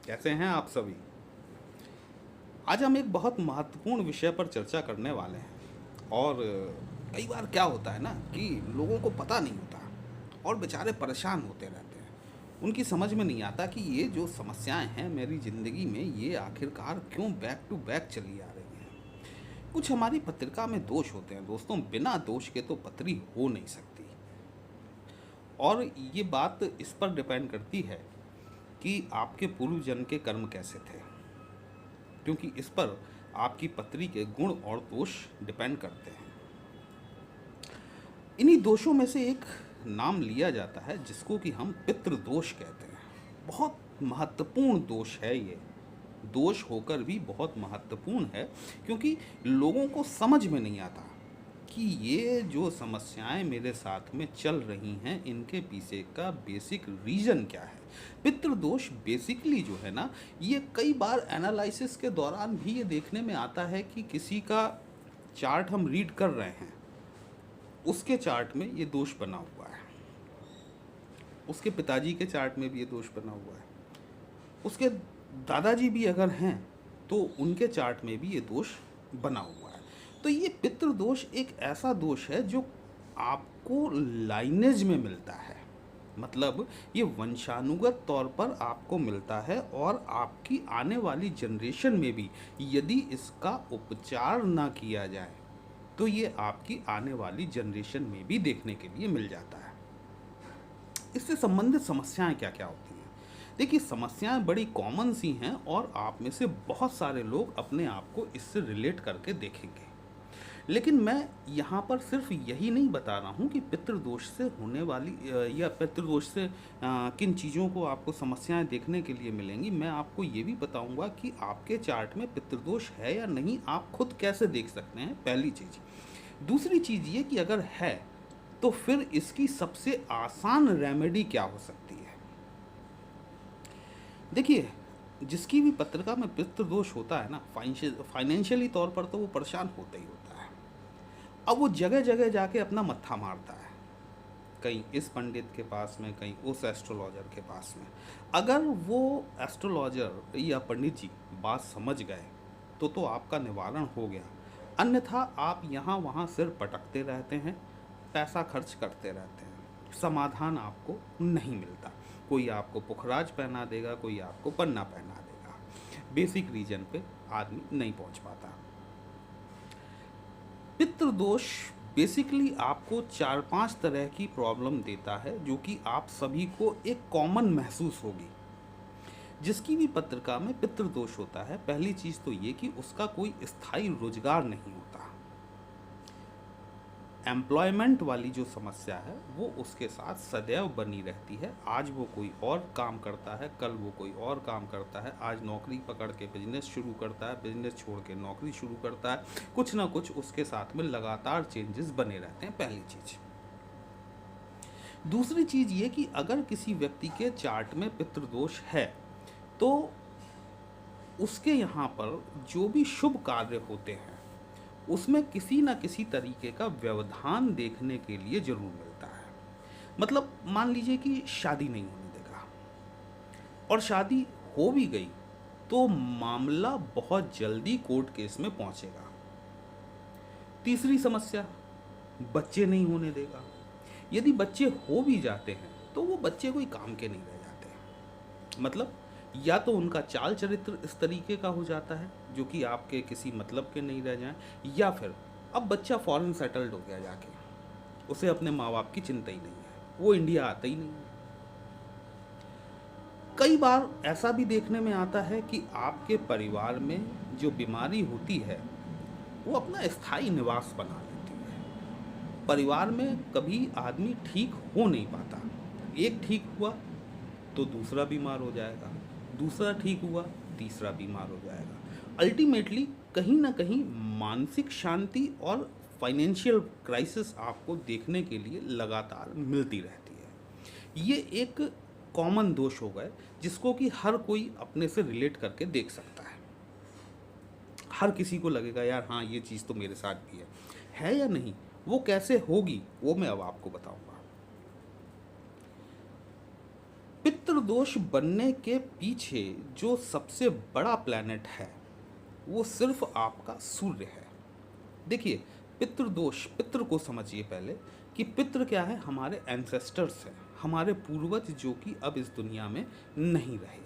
कैसे हैं आप सभी। आज हम एक बहुत महत्वपूर्ण विषय पर चर्चा करने वाले हैं। और कई बार क्या होता है ना कि लोगों को पता नहीं होता और बेचारे परेशान होते रहते हैं। उनकी समझ में नहीं आता कि ये जो समस्याएं हैं मेरी ज़िंदगी में, ये आखिरकार क्यों बैक टू बैक चली आ रही हैं। कुछ हमारी पत्रिका में दोष होते हैं दोस्तों, बिना दोष के तो पत्री हो नहीं सकती। और ये बात इस पर डिपेंड करती है कि आपके पूर्व जन्म के कर्म कैसे थे, क्योंकि इस पर आपकी पत्री के गुण और दोष डिपेंड करते हैं। इन्हीं दोषों में से एक नाम लिया जाता है जिसको कि हम पितृदोष कहते हैं। बहुत महत्वपूर्ण दोष है ये। दोष होकर भी बहुत महत्वपूर्ण है, क्योंकि लोगों को समझ में नहीं आता कि ये जो समस्याएं मेरे साथ में चल रही हैं, इनके पीछे का बेसिक रीज़न क्या है। पितृदोष बेसिकली जो है ना, ये कई बार एनालिसिस के दौरान भी ये देखने में आता है कि किसी का चार्ट हम रीड कर रहे हैं, उसके चार्ट में ये दोष बना हुआ है, उसके पिताजी के चार्ट में भी ये दोष बना हुआ है, उसके दादाजी भी अगर हैं तो उनके चार्ट में भी ये दोष बना हुआ है। तो ये पितृदोष एक ऐसा दोष है जो आपको लाइनेज में मिलता है, मतलब ये वंशानुगत तौर पर आपको मिलता है, और आपकी आने वाली जनरेशन में भी यदि इसका उपचार ना किया जाए तो ये आपकी आने वाली जनरेशन में भी देखने के लिए मिल जाता है। इससे संबंधित समस्याएं क्या क्या होती हैं। देखिए, समस्याएं बड़ी कॉमन सी हैं और आप में से बहुत सारे लोग अपने आप को इससे रिलेट करके देखेंगे। लेकिन मैं यहाँ पर सिर्फ यही नहीं बता रहा हूँ कि पितृदोष से होने वाली या पितृदोष से किन चीज़ों को आपको समस्याएं देखने के लिए मिलेंगी। मैं आपको ये भी बताऊँगा कि आपके चार्ट में पितृदोष है या नहीं, आप खुद कैसे देख सकते हैं, पहली चीज़। दूसरी चीज़ ये कि अगर है तो फिर इसकी सबसे आसान रेमेडी क्या हो सकती है। देखिए, जिसकी भी पत्रिका में पितृदोष होता है ना, फाइनेंशियली तौर पर तो वो परेशान होता ही होता है। अब वो जगह जगह जाके अपना मत्था मारता है, कहीं इस पंडित के पास में, कहीं उस एस्ट्रोलॉजर के पास में। अगर वो एस्ट्रोलॉजर या पंडित जी बात समझ गए तो आपका निवारण हो गया, अन्यथा आप यहाँ वहाँ सिर पटकते रहते हैं, पैसा खर्च करते रहते हैं, समाधान आपको नहीं मिलता। कोई आपको पुखराज पहना देगा, कोई आपको पन्ना पहना देगा, बेसिक रीजन पे आदमी नहीं पहुंच पाता। पितृदोष बेसिकली आपको 4-5 तरह की प्रॉब्लम देता है, जो कि आप सभी को एक कॉमन महसूस होगी। जिसकी भी पत्रिका में पितृदोष होता है, पहली चीज़ तो ये कि उसका कोई स्थायी रोजगार नहीं होता। एम्प्लॉयमेंट वाली जो समस्या है वो उसके साथ सदैव बनी रहती है। आज वो कोई और काम करता है, कल वो कोई और काम करता है। आज नौकरी पकड़ के बिजनेस शुरू करता है, बिजनेस छोड़ के नौकरी शुरू करता है। कुछ ना कुछ उसके साथ में लगातार चेंजेस बने रहते हैं, पहली चीज़। दूसरी चीज़ ये कि अगर किसी व्यक्ति के चार्ट में पितृदोष है तो उसके यहाँ पर जो भी शुभ कार्य होते हैं उसमें किसी न किसी तरीके का व्यवधान देखने के लिए जरूर मिलता है। मतलब मान लीजिए कि शादी नहीं होने देगा, और शादी हो भी गई तो मामला बहुत जल्दी कोर्ट केस में पहुंचेगा। तीसरी समस्या, बच्चे नहीं होने देगा। यदि बच्चे हो भी जाते हैं तो वो बच्चे कोई काम के नहीं रह जाते। मतलब या तो उनका चाल चरित्र इस तरीके का हो जाता है जो कि आपके किसी मतलब के नहीं रह जाएं, या फिर अब बच्चा फॉरेन सेटल्ड हो गया जाके, उसे अपने माँ बाप की चिंता ही नहीं है, वो इंडिया आता ही नहीं है। कई बार ऐसा भी देखने में आता है कि आपके परिवार में जो बीमारी होती है वो अपना स्थायी निवास बना लेती है। परिवार में कभी आदमी ठीक हो नहीं पाता। एक ठीक हुआ तो दूसरा बीमार हो जाएगा, दूसरा ठीक हुआ तीसरा बीमार हो जाएगा। अल्टीमेटली कहीं ना कहीं मानसिक शांति और फाइनेंशियल क्राइसिस आपको देखने के लिए लगातार मिलती रहती है। ये एक कॉमन दोष हो गए जिसको कि हर कोई अपने से रिलेट करके देख सकता है। हर किसी को लगेगा यार हाँ, ये चीज़ तो मेरे साथ भी है या नहीं। वो कैसे होगी वो मैं अब आपको बताऊंगा। पितृ पितृदोष बनने के पीछे जो सबसे बड़ा प्लैनेट है वो सिर्फ आपका सूर्य है। देखिए, पितृदोष, पितृ को समझिए पहले कि पितृ क्या है, हमारे एंसेस्टर्स हैं, हमारे पूर्वज जो कि अब इस दुनिया में नहीं रहे।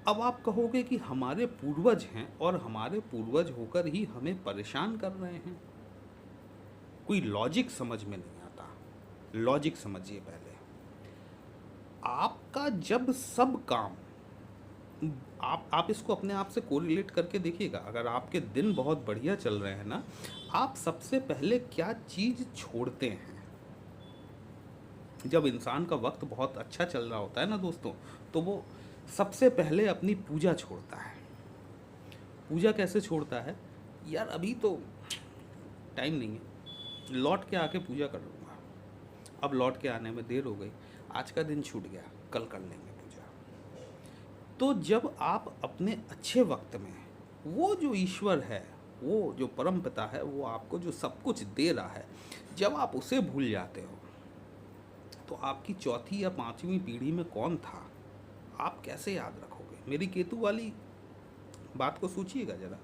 अब आप कहोगे कि हमारे पूर्वज हैं और हमारे पूर्वज होकर ही हमें परेशान कर रहे हैं, कोई लॉजिक समझ में नहीं आता। लॉजिक समझिए पहले। आपका जब सब काम, आप इसको अपने आप से कोरिलेट करके देखिएगा। अगर आपके दिन बहुत बढ़िया चल रहे हैं ना, आप सबसे पहले क्या चीज़ छोड़ते हैं? जब इंसान का वक्त बहुत अच्छा चल रहा होता है ना दोस्तों, तो वो सबसे पहले अपनी पूजा छोड़ता है। पूजा कैसे छोड़ता है? यार अभी तो टाइम नहीं है, लौट के आके पूजा कर लूँगा। अब लौट के आने में देर हो गई, आज का दिन छूट गया, कल कर लेंगे पूजा। तो जब आप अपने अच्छे वक्त में वो जो ईश्वर है, वो जो परम पिता है, वो आपको जो सब कुछ दे रहा है, जब आप उसे भूल जाते हो, तो आपकी चौथी या पांचवी पीढ़ी में कौन था, आप कैसे याद रखोगे? मेरी केतु वाली बात को सोचिएगा जरा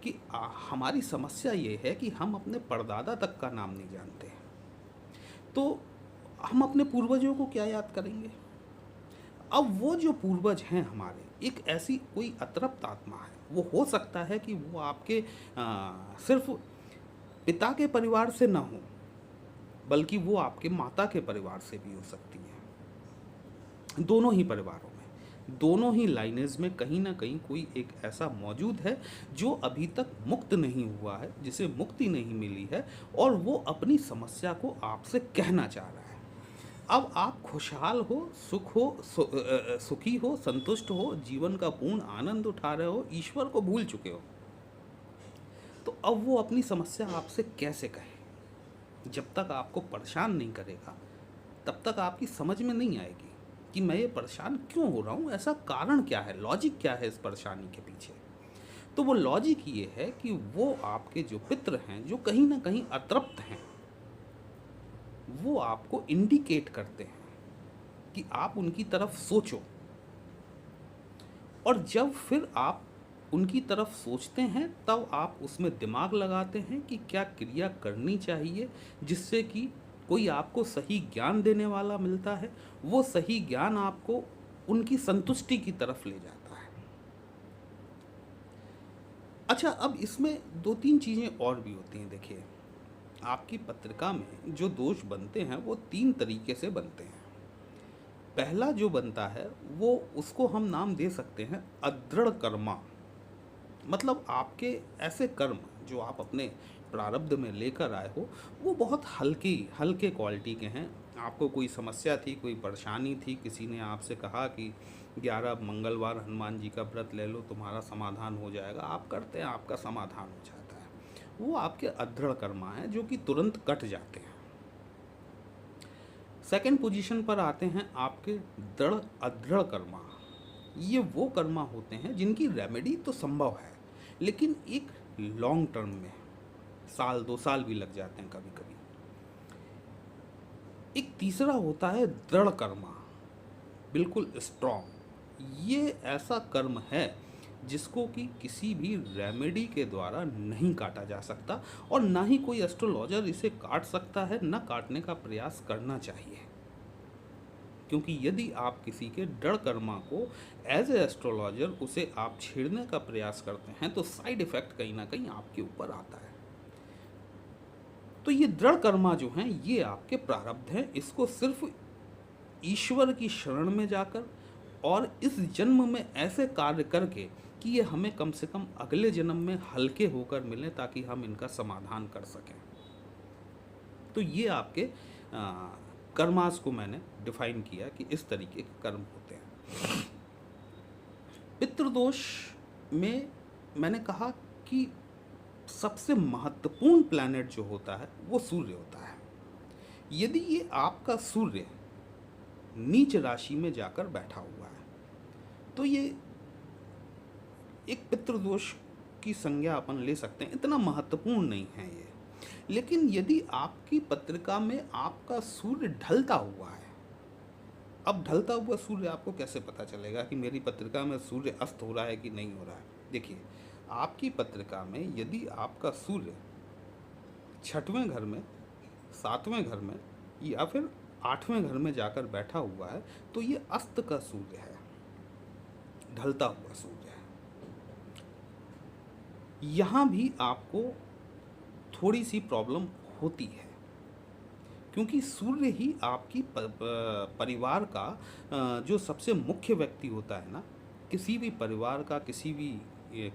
कि हमारी समस्या ये है कि हम अपने परदादा तक का नाम नहीं जानते, तो हम अपने पूर्वजों को क्या याद करेंगे? अब वो जो पूर्वज हैं हमारे, एक ऐसी कोई अतृप्त आत्मा है। वो हो सकता है कि वो आपके सिर्फ पिता के परिवार से ना हो, बल्कि वो आपके माता के परिवार से भी हो सकती है। दोनों ही परिवारों में, दोनों ही लाइनेज में कहीं ना कहीं कोई एक ऐसा मौजूद है जो अभी तक मुक्त नहीं हुआ है, जिसे मुक्ति नहीं मिली है, और वो अपनी समस्या को आपसे कहना चाह रहा है। अब आप खुशहाल हो, सुखी हो, संतुष्ट हो, जीवन का पूर्ण आनंद उठा रहे हो, ईश्वर को भूल चुके हो, तो अब वो अपनी समस्या आपसे कैसे कहे? जब तक आपको परेशान नहीं करेगा, तब तक आपकी समझ में नहीं आएगी कि मैं ये परेशान क्यों हो रहा हूँ, ऐसा कारण क्या है, लॉजिक क्या है इस परेशानी के पीछे। तो वो लॉजिक ये है कि वो आपके जो पितृ हैं, जो कहीं ना कहीं अतृप्त हैं, वो आपको इंडिकेट करते हैं कि आप उनकी तरफ सोचो। और जब फिर आप उनकी तरफ सोचते हैं, तब आप उसमें दिमाग लगाते हैं कि क्या क्रिया करनी चाहिए, जिससे कि कोई आपको सही ज्ञान देने वाला मिलता है। वो सही ज्ञान आपको उनकी संतुष्टि की तरफ ले जाता है। अच्छा, अब इसमें दो तीन चीज़ें और भी होती हैं। देखिए, आपकी पत्रिका में जो दोष बनते हैं वो तीन तरीके से बनते हैं। पहला जो बनता है वो, उसको हम नाम दे सकते हैं अदृढ़ कर्मा। मतलब आपके ऐसे कर्म जो आप अपने प्रारब्ध में लेकर आए हो, वो बहुत हल्के क्वालिटी के हैं। आपको कोई समस्या थी, कोई परेशानी थी, किसी ने आपसे कहा कि 11 मंगलवार हनुमान जी का व्रत ले लो, तुम्हारा समाधान हो जाएगा। आप करते हैं, आपका समाधान हो जाता है। वो आपके अदृढ़ कर्मा हैं जो कि तुरंत कट जाते हैं। सेकंड पोजीशन पर आते हैं आपके दृढ़ अदृढ़ कर्मा। ये वो कर्मा होते हैं जिनकी रेमेडी तो संभव है, लेकिन एक लॉन्ग टर्म में, साल 2 साल भी लग जाते हैं कभी कभी। एक तीसरा होता है दृढ़ कर्मा, बिल्कुल स्ट्रॉन्ग। ये ऐसा कर्म है जिसको कि किसी भी रेमेडी के द्वारा नहीं काटा जा सकता, और ना ही कोई एस्ट्रोलॉजर इसे काट सकता है, ना काटने का प्रयास करना चाहिए। क्योंकि यदि आप किसी के दृढ़ कर्मा को एज ए एस्ट्रोलॉजर उसे आप छेड़ने का प्रयास करते हैं, तो साइड इफेक्ट कहीं ना कहीं आपके ऊपर आता है। तो ये दृढ़ कर्मा जो हैं, ये आपके प्रारब्ध हैं। इसको सिर्फ ईश्वर की शरण में जाकर और इस जन्म में ऐसे कार्य करके कि ये हमें कम से कम अगले जन्म में हल्के होकर मिलें, ताकि हम इनका समाधान कर सकें। तो ये आपके कर्मास को मैंने डिफाइन किया कि इस तरीके के कर्म होते हैं। पितृदोष में मैंने कहा कि सबसे महत्वपूर्ण प्लैनेट जो होता है वो सूर्य होता है। यदि ये आपका सूर्य नीच राशि में जाकर बैठा हुआ है, तो ये एक पितृदोष की संज्ञा अपन ले सकते हैं। इतना महत्वपूर्ण नहीं है ये। लेकिन यदि आपकी पत्रिका में आपका सूर्य ढलता हुआ है, अब ढलता हुआ सूर्य आपको कैसे पता चलेगा कि मेरी पत्रिका में सूर्य अस्त हो रहा है कि नहीं हो रहा है? देखिए, आपकी पत्रिका में यदि आपका सूर्य छठवें घर में, सातवें घर में या फिर आठवें घर में जाकर बैठा हुआ है, तो ये अस्त का सूर्य है, ढलता हुआ सूर्य है। यहाँ भी आपको थोड़ी सी प्रॉब्लम होती है, क्योंकि सूर्य ही आपकी परिवार का जो सबसे मुख्य व्यक्ति होता है ना, किसी भी परिवार का, किसी भी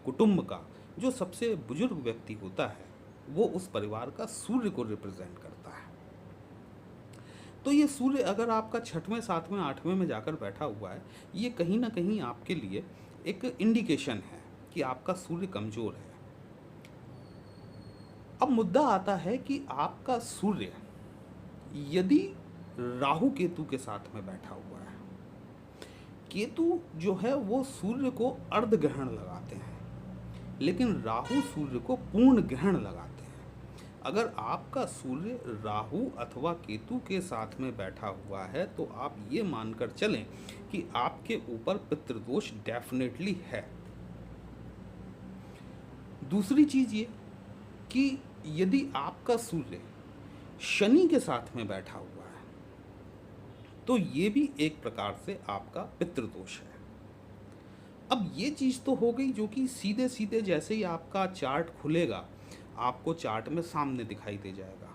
कुटुंब का जो सबसे बुजुर्ग व्यक्ति होता है, वो उस परिवार का सूर्य को रिप्रेजेंट करता है। तो ये सूर्य अगर आपका छठवें, सातवें, आठवें में जाकर बैठा हुआ है, ये कहीं ना कहीं आपके लिए एक इंडिकेशन है कि आपका सूर्य कमज़ोर है। अब मुद्दा आता है कि आपका सूर्य यदि राहु केतु के साथ में बैठा हुआ है, केतु जो है वो सूर्य को अर्ध ग्रहण लगाते हैं, लेकिन राहु सूर्य को पूर्ण ग्रहण लगाते हैं। अगर आपका सूर्य राहु अथवा केतु के साथ में बैठा हुआ है, तो आप ये मानकर चलें कि आपके ऊपर पितृदोष डेफिनेटली है। दूसरी चीज़ ये कि यदि आपका सूर्य शनि के साथ में बैठा हुआ है, तो ये भी एक प्रकार से आपका पितृदोष है। अब ये चीज़ तो हो गई जो कि सीधे सीधे जैसे ही आपका चार्ट खुलेगा, आपको चार्ट में सामने दिखाई दे जाएगा।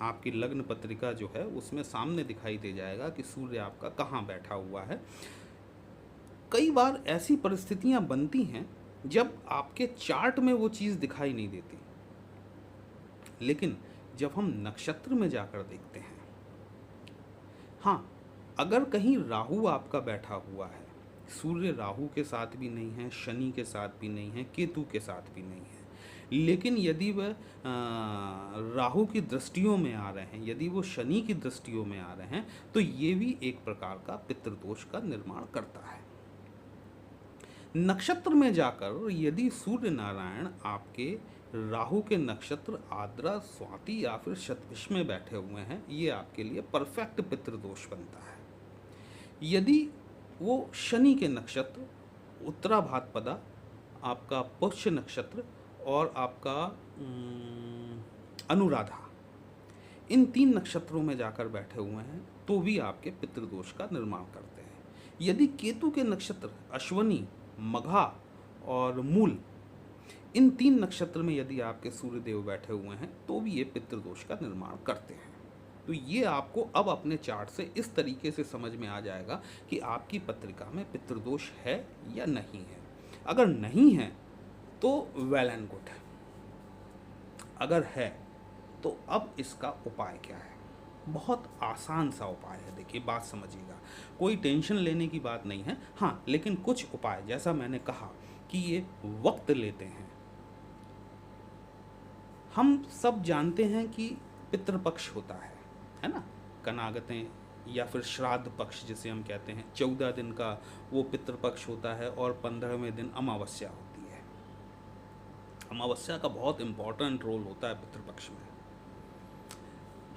आपकी लग्न पत्रिका जो है उसमें सामने दिखाई दे जाएगा कि सूर्य आपका कहाँ बैठा हुआ है। कई बार ऐसी परिस्थितियाँ बनती हैं जब आपके चार्ट में वो चीज़ दिखाई नहीं देती, लेकिन जब हम नक्षत्र में जाकर देखते हैं, हाँ, अगर कहीं राहु आपका बैठा हुआ है, सूर्य राहु के साथ भी नहीं है, शनि के साथ भी नहीं है, केतु के साथ भी नहीं है, लेकिन यदि वह राहु की दृष्टियों में आ रहे हैं, यदि वो शनि की दृष्टियों में आ रहे हैं, तो ये भी एक प्रकार का पितृदोष का निर्माण करता है। नक्षत्र में जाकर यदि सूर्य नारायण आपके राहु के नक्षत्र आद्रा, स्वाति या फिर शतभिष में बैठे हुए हैं, ये आपके लिए परफेक्ट पितृदोष बनता है। यदि वो शनि के नक्षत्र उत्तरा भाद्रपदा, आपका पुष्य नक्षत्र और आपका अनुराधा, इन 3 नक्षत्रों में जाकर बैठे हुए हैं, तो भी आपके पितृदोष का निर्माण करते हैं। यदि केतु के नक्षत्र अश्वनी, मघा और मूल, इन 3 नक्षत्र में यदि आपके सूर्यदेव बैठे हुए हैं, तो भी ये पितृदोष का निर्माण करते हैं। तो ये आपको अब अपने चार्ट से इस तरीके से समझ में आ जाएगा कि आपकी पत्रिका में पितृदोष है या नहीं है। अगर नहीं है तो वेल एंड गुड है, अगर है तो अब इसका उपाय क्या है? बहुत आसान सा उपाय है। देखिए, बात समझिएगा, कोई टेंशन लेने की बात नहीं है। हाँ, लेकिन कुछ उपाय, जैसा मैंने कहा कि ये वक्त लेते हैं। हम सब जानते हैं कि पितृपक्ष होता है ना, कनागतें या फिर श्राद्ध पक्ष जिसे हम कहते हैं, 14 दिन का वो पितृपक्ष होता है और 15वें दिन अमावस्या होती है। अमावस्या का बहुत इम्पोर्टेंट रोल होता है पितृपक्ष में।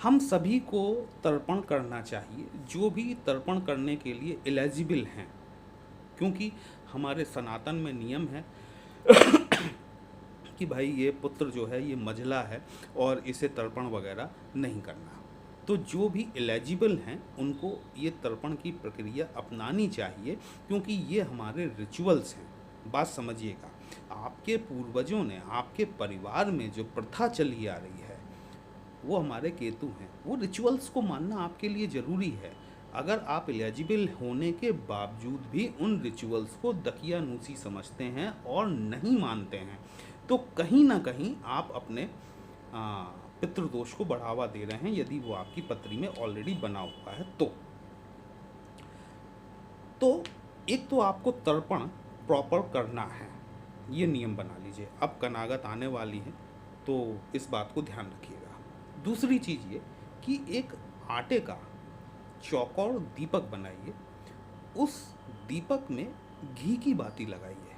हम सभी को तर्पण करना चाहिए, जो भी तर्पण करने के लिए एलिजिबल हैं, क्योंकि हमारे सनातन में नियम है कि भाई ये पुत्र जो है ये मझला है और इसे तर्पण वगैरह नहीं करना। तो जो भी एलिजिबल हैं उनको ये तर्पण की प्रक्रिया अपनानी चाहिए, क्योंकि ये हमारे रिचुअल्स हैं। बात समझिएगा, आपके पूर्वजों ने, आपके परिवार में जो प्रथा चली आ रही है वो हमारे केतु हैं। वो रिचुअल्स को मानना आपके लिए ज़रूरी है। अगर आप एलिजिबल होने के बावजूद भी उन रिचुअल्स को दकियानूसी समझते हैं और नहीं मानते हैं, तो कहीं ना कहीं आप अपने पितृदोष को बढ़ावा दे रहे हैं, यदि वो आपकी पत्री में ऑलरेडी बना हुआ है तो एक तो आपको तर्पण प्रॉपर करना है, ये नियम बना लीजिए। अब कनागत आने वाली है तो इस बात को ध्यान रखिएगा। दूसरी चीज़ ये कि एक आटे का चौकोर दीपक बनाइए, उस दीपक में घी की बाती लगाइए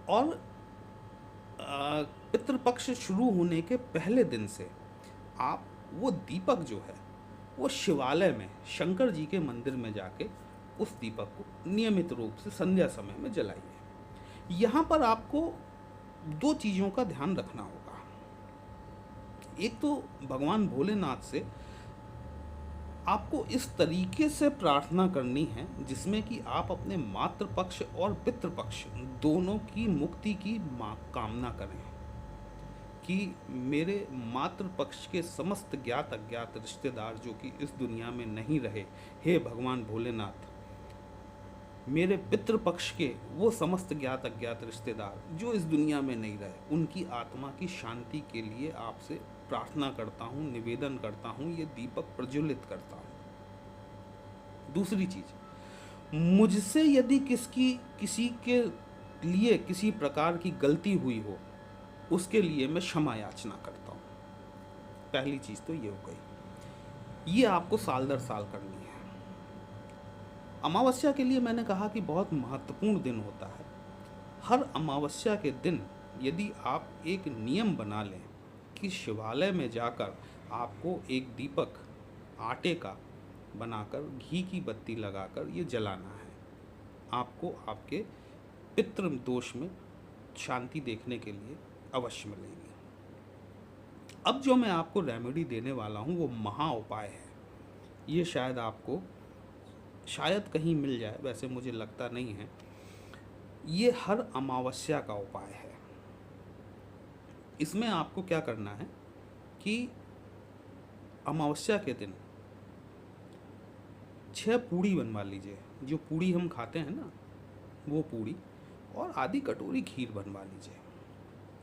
और पितृपक्ष शुरू होने के पहले दिन से आप वो दीपक जो है वो शिवालय में शंकर जी के मंदिर में जाके उस दीपक को नियमित रूप से संध्या समय में जलाइए। यहाँ पर आपको दो चीज़ों का ध्यान रखना होगा। एक तो भगवान भोलेनाथ से आपको इस तरीके से प्रार्थना करनी है जिसमें कि आप अपने मातृपक्ष और पितृपक्ष दोनों की मुक्ति की कामना करें कि मेरे मातृपक्ष के समस्त ज्ञात अज्ञात रिश्तेदार जो कि इस दुनिया में नहीं रहे, हे भगवान भोलेनाथ, मेरे पितृपक्ष के वो समस्त ज्ञात अज्ञात रिश्तेदार जो इस दुनिया में नहीं रहे, उनकी आत्मा की शांति के लिए आपसे प्रार्थना करता हूँ, निवेदन करता हूँ, ये दीपक प्रज्वलित करता हूँ। दूसरी चीज़, मुझसे यदि किसी के लिए किसी प्रकार की गलती हुई हो, उसके लिए मैं क्षमा याचना करता हूँ। पहली चीज़ तो ये हो गई। ये आपको साल दर साल करनी है। अमावस्या के लिए मैंने कहा कि बहुत महत्वपूर्ण दिन होता है। हर अमावस्या के दिन यदि आप एक नियम बना लें कि शिवालय में जाकर आपको एक दीपक आटे का बनाकर घी की बत्ती लगाकर ये जलाना है, आपको आपके पितृ दोष में शांति देखने के लिए अवश्य मिलेगी। अब जो मैं आपको रेमेडी देने वाला हूँ वो महा उपाय है। ये शायद कहीं मिल जाए, वैसे मुझे लगता नहीं है। ये हर अमावस्या का उपाय है। इसमें आपको क्या करना है कि अमावस्या के दिन 6 पूड़ी बनवा लीजिए। जो पूड़ी हम खाते हैं ना, वो पूड़ी और आधी कटोरी खीर बनवा लीजिए।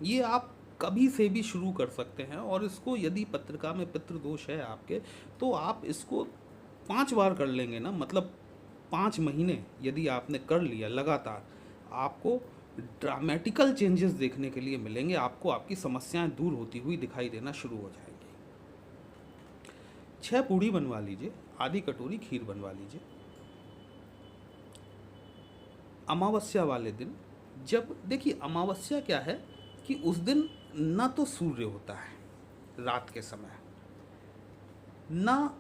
ये आप कभी से भी शुरू कर सकते हैं और इसको यदि पत्रिका में पितृदोष है आपके, तो आप इसको 5 बार कर लेंगे ना, मतलब 5 महीने यदि आपने कर लिया लगातार, आपको ड्रामेटिकल चेंजेस देखने के लिए मिलेंगे। आपको आपकी समस्याएं दूर होती हुई दिखाई देना शुरू हो जाएगी। 6 पूड़ी बनवा लीजिए, आधी कटोरी खीर बनवा लीजिए। अमावस्या वाले दिन, जब देखिए अमावस्या क्या है कि उस दिन ना तो सूर्य होता है रात के समय, ना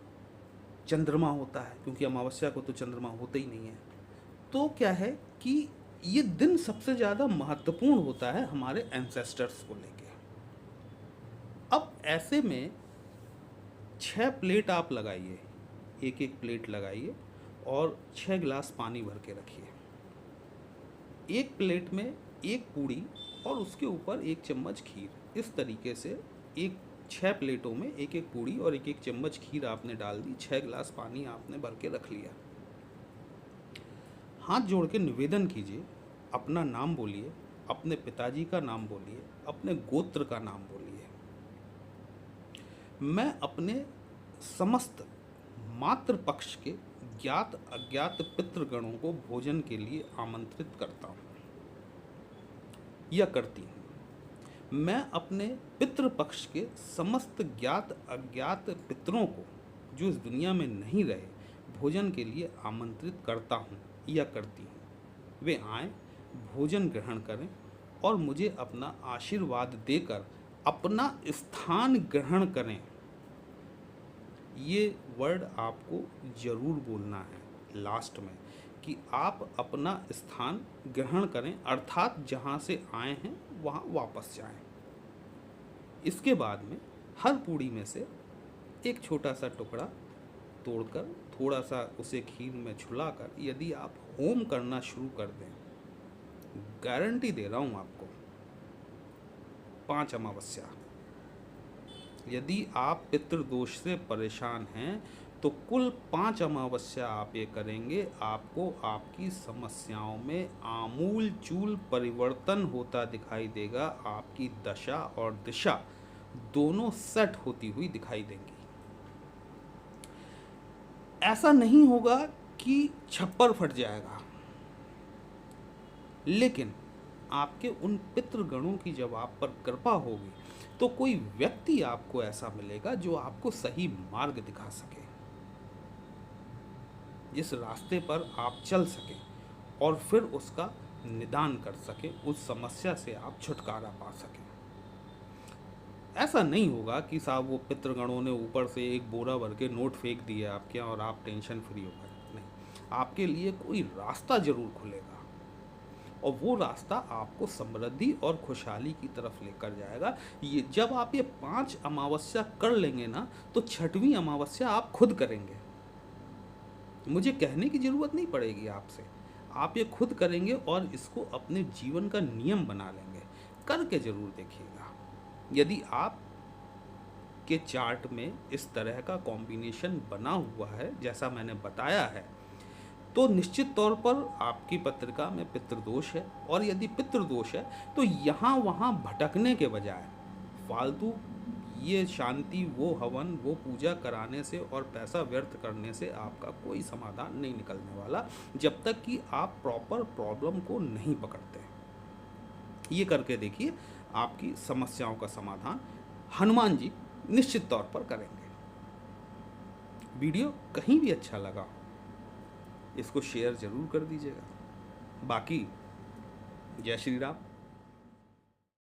चंद्रमा होता है, क्योंकि अमावस्या को तो चंद्रमा होता ही नहीं है। तो क्या है कि ये दिन सबसे ज़्यादा महत्वपूर्ण होता है हमारे एंसेस्टर्स को लेके। अब ऐसे में 6 प्लेट आप लगाइए, एक एक प्लेट लगाइए और 6 गिलास पानी भर के रखिए। एक प्लेट में एक पूड़ी और उसके ऊपर 1 चम्मच खीर। इस तरीके से 6 प्लेटों में एक एक पूड़ी और एक एक चम्मच खीर आपने डाल दी, 6 गिलास पानी आपने भर के रख लिया। हाथ जोड़ के निवेदन कीजिए, अपना नाम बोलिए, अपने पिताजी का नाम बोलिए, अपने गोत्र का नाम बोलिए। मैं अपने समस्त मातृपक्ष के ज्ञात अज्ञात पितृगणों को भोजन के लिए आमंत्रित करता हूँ या करती हूँ। मैं अपने पितृपक्ष के समस्त ज्ञात अज्ञात पितरों को जो इस दुनिया में नहीं रहे, भोजन के लिए आमंत्रित करता हूँ या करती हूँ। वे आएँ, भोजन ग्रहण करें और मुझे अपना आशीर्वाद देकर अपना स्थान ग्रहण करें। ये वर्ड आपको ज़रूर बोलना है लास्ट में कि आप अपना स्थान ग्रहण करें, अर्थात जहाँ से आए हैं वहाँ वापस जाएं। इसके बाद में हर पूड़ी में से एक छोटा सा टुकड़ा तोड़कर थोड़ा सा उसे खीर में छुलाकर यदि आप होम करना शुरू कर दें, गारंटी दे रहा हूँ आपको, 5 अमावस्या, यदि आप पितृदोष से परेशान हैं तो कुल 5 अमावस्या आप ये करेंगे, आपको आपकी समस्याओं में आमूल चूल परिवर्तन होता दिखाई देगा। आपकी दशा और दिशा दोनों सेट होती हुई दिखाई देंगी। ऐसा नहीं होगा कि छप्पर फट जाएगा, लेकिन आपके उन पितृगणों की जब आप पर कृपा होगी तो कोई व्यक्ति आपको ऐसा मिलेगा जो आपको सही मार्ग दिखा सके, जिस रास्ते पर आप चल सकें और फिर उसका निदान कर सकें, उस समस्या से आप छुटकारा पा सकें। ऐसा नहीं होगा कि साहब वो पितृगणों ने ऊपर से एक बोरा भर के नोट फेंक दिए आपके यहाँ और आप टेंशन फ्री हो गए। नहीं, आपके लिए कोई रास्ता जरूर खुलेगा और वो रास्ता आपको समृद्धि और खुशहाली की तरफ लेकर जाएगा। ये जब आप ये 5 अमावस्या कर लेंगे ना, तो 6वीं अमावस्या आप खुद करेंगे। मुझे कहने की ज़रूरत नहीं पड़ेगी आपसे, आप ये खुद करेंगे और इसको अपने जीवन का नियम बना लेंगे। करके ज़रूर देखिएगा। यदि आप के चार्ट में इस तरह का कॉम्बिनेशन बना हुआ है जैसा मैंने बताया है, तो निश्चित तौर पर आपकी पत्रिका में पितृदोष है। और यदि पितृदोष है तो यहाँ वहाँ भटकने के बजाय फालतू ये शांति, वो हवन, वो पूजा कराने से और पैसा व्यर्थ करने से आपका कोई समाधान नहीं निकलने वाला, जब तक कि आप प्रॉपर प्रॉब्लम को नहीं पकड़ते। ये करके देखिए, आपकी समस्याओं का समाधान हनुमान जी निश्चित तौर पर करेंगे। वीडियो कहीं भी अच्छा लगा इसको शेयर ज़रूर कर दीजिएगा। बाकी जय श्री राम।